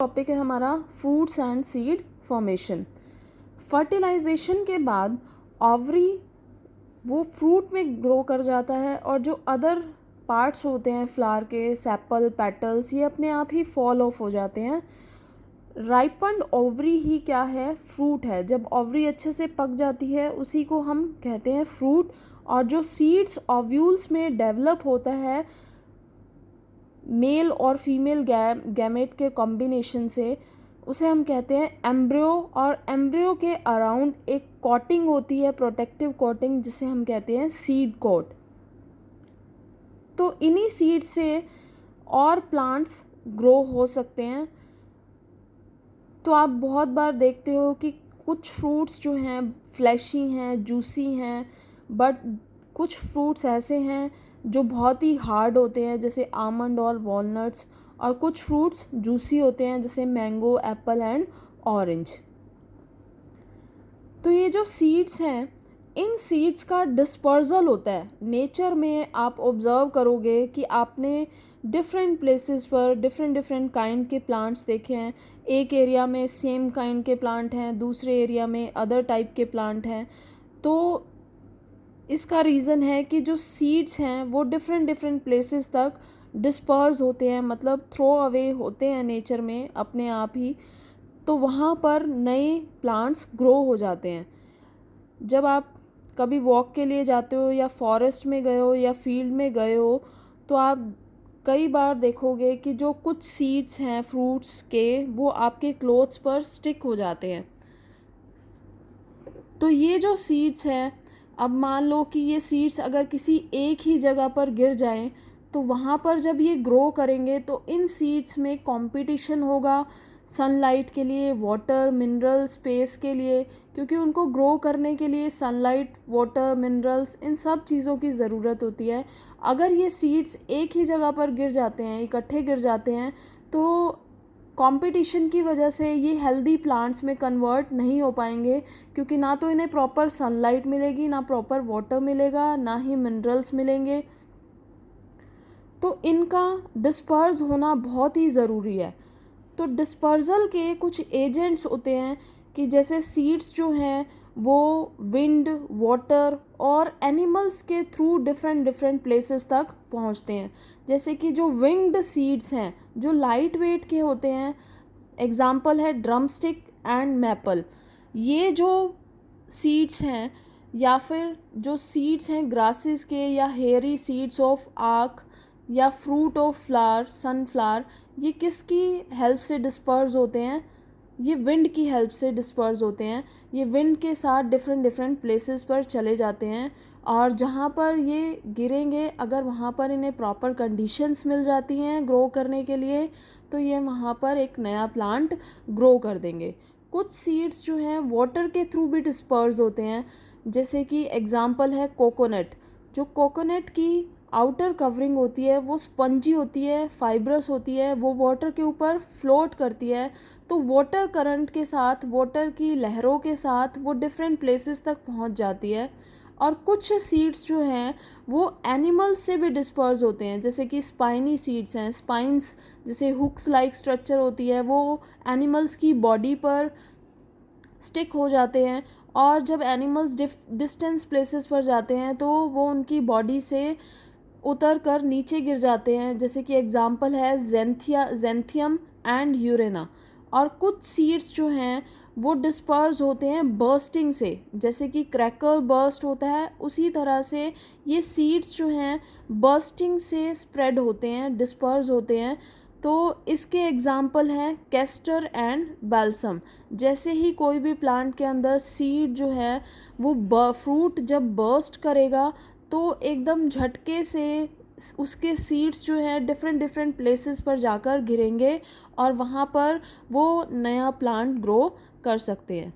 Topic है हमारा fruits and seed formation. Fertilization के बाद ओवरी वो फ्रूट में ग्रो कर जाता है और जो अदर पार्ट्स होते हैं फ्लावर के, सेपल, पेटल्स, ये अपने आप ही फॉल ऑफ हो जाते हैं। राइपन्ड ओवरी ही क्या है? फ्रूट है। जब ओवरी अच्छे से पक जाती है उसी को हम कहते हैं फ्रूट। और जो सीड्स ओव्यूल्स में डेवलप होता है मेल और फीमेल गैमेट के कॉम्बिनेशन से, उसे हम कहते हैं एम्ब्रियो। और एम्ब्रियो के अराउंड एक कोटिंग होती है, प्रोटेक्टिव कोटिंग, जिसे हम कहते हैं सीड कोट। तो इन्हीं सीड से और प्लांट्स ग्रो हो सकते हैं। तो आप बहुत बार देखते हो कि कुछ फ्रूट्स जो हैं फ्लैशी हैं, जूसी हैं, बट कुछ फ्रूट्स ऐसे हैं जो बहुत ही हार्ड होते हैं, जैसे आमंड और वॉलनट्स। और कुछ फ्रूट्स जूसी होते हैं, जैसे मैंगो, एप्पल एंड ऑरेंज। तो ये जो सीड्स हैं, इन सीड्स का डिस्पर्सल होता है नेचर में। आप ऑब्ज़र्व करोगे कि आपने डिफरेंट प्लेसेस पर डिफरेंट काइंड के प्लांट्स देखे हैं। एक एरिया में सेम काइंड के प्लांट हैं, दूसरे एरिया में अदर टाइप के प्लांट हैं। तो इसका रीज़न है कि जो सीड्स हैं वो डिफरेंट प्लेसेस तक डिस्पर्स होते हैं, मतलब थ्रो अवे होते हैं नेचर में अपने आप ही। तो वहाँ पर नए प्लांट्स ग्रो हो जाते हैं। जब आप कभी वॉक के लिए जाते हो या फॉरेस्ट में गए हो या फील्ड में गए हो, तो आप कई बार देखोगे कि जो कुछ सीड्स हैं फ्रूट्स के, वो आपके क्लोथ्स पर स्टिक हो जाते हैं। तो ये जो सीड्स हैं, अब मान लो कि ये सीड्स अगर किसी एक ही जगह पर गिर जाएं, तो वहाँ पर जब ये ग्रो करेंगे तो इन सीड्स में कंपटीशन होगा सनलाइट के लिए, वाटर, मिनरल, स्पेस के लिए, क्योंकि उनको ग्रो करने के लिए सनलाइट, वाटर, मिनरल्स, इन सब चीज़ों की ज़रूरत होती है। अगर ये सीड्स एक ही जगह पर गिर जाते हैं, इकट्ठे गिर जाते हैं, तो कंपटीशन की वजह से ये हेल्दी प्लांट्स में कन्वर्ट नहीं हो पाएंगे, क्योंकि ना तो इन्हें प्रॉपर सनलाइट मिलेगी, ना प्रॉपर वाटर मिलेगा, ना ही मिनरल्स मिलेंगे। तो इनका डिस्पर्स होना बहुत ही ज़रूरी है। तो डिस्पर्सल के कुछ एजेंट्स होते हैं कि जैसे सीड्स जो हैं वो विंड, वाटर और एनिमल्स के थ्रू डिफरेंट प्लेसेस तक पहुंचते हैं। जैसे कि जो विंग्ड सीड्स हैं जो लाइट वेट के होते हैं, एग्जाम्पल है ड्रमस्टिक एंड मैपल। ये जो सीड्स हैं, या फिर जो सीड्स हैं ग्रासेस के, या हेयरी सीड्स ऑफ आक, या फ्रूट ऑफ फ्लावर, सनफ्लावर, ये किसकी हेल्प से डिस्पर्स होते हैं? ये विंड की हेल्प से डिस्पर्स होते हैं। ये विंड के साथ डिफरेंट प्लेसेस पर चले जाते हैं, और जहाँ पर ये गिरेंगे, अगर वहाँ पर इन्हें प्रॉपर कंडीशंस मिल जाती हैं ग्रो करने के लिए, तो ये वहाँ पर एक नया प्लांट ग्रो कर देंगे। कुछ सीड्स जो हैं वाटर के थ्रू भी डिस्पर्स होते हैं, जैसे कि एग्जांपल है कोकोनट। जो कोकोनट की आउटर कवरिंग होती है वो स्पंजी होती है, फाइब्रस होती है, वो वाटर के ऊपर फ्लोट करती है। तो वाटर करंट के साथ, वाटर की लहरों के साथ वो डिफरेंट प्लेसेस तक पहुंच जाती है। और कुछ सीड्स जो हैं वो एनिमल्स से भी डिस्पर्स होते हैं, जैसे कि स्पाइनी सीड्स हैं। स्पाइंस जैसे हुक्स लाइक स्ट्रक्चर होती है, वो एनिमल्स की बॉडी पर स्टिक हो जाते हैं, और जब एनिमल्स डिस्टेंस प्लेसेस पर जाते हैं तो वो उनकी बॉडी से उतर कर नीचे गिर जाते हैं। जैसे कि एग्जांपल है जेंथियम एंड यूरेना। और कुछ सीड्स जो हैं वो डिस्पर्स होते हैं बर्स्टिंग से, जैसे कि क्रैकर बर्स्ट होता है, उसी तरह से ये सीड्स जो हैं बर्स्टिंग से स्प्रेड होते हैं, डिस्पर्स होते हैं। तो इसके एग्जाम्पल हैं कैस्टर एंड बैल्सम। जैसे ही कोई भी प्लांट के अंदर सीड जो है वो फ्रूट जब बर्स्ट करेगा, तो एकदम झटके से उसके सीड्स जो हैं डिफरेंट प्लेसेस पर जाकर गिरेंगे, और वहाँ पर वो नया प्लांट ग्रो कर सकते हैं।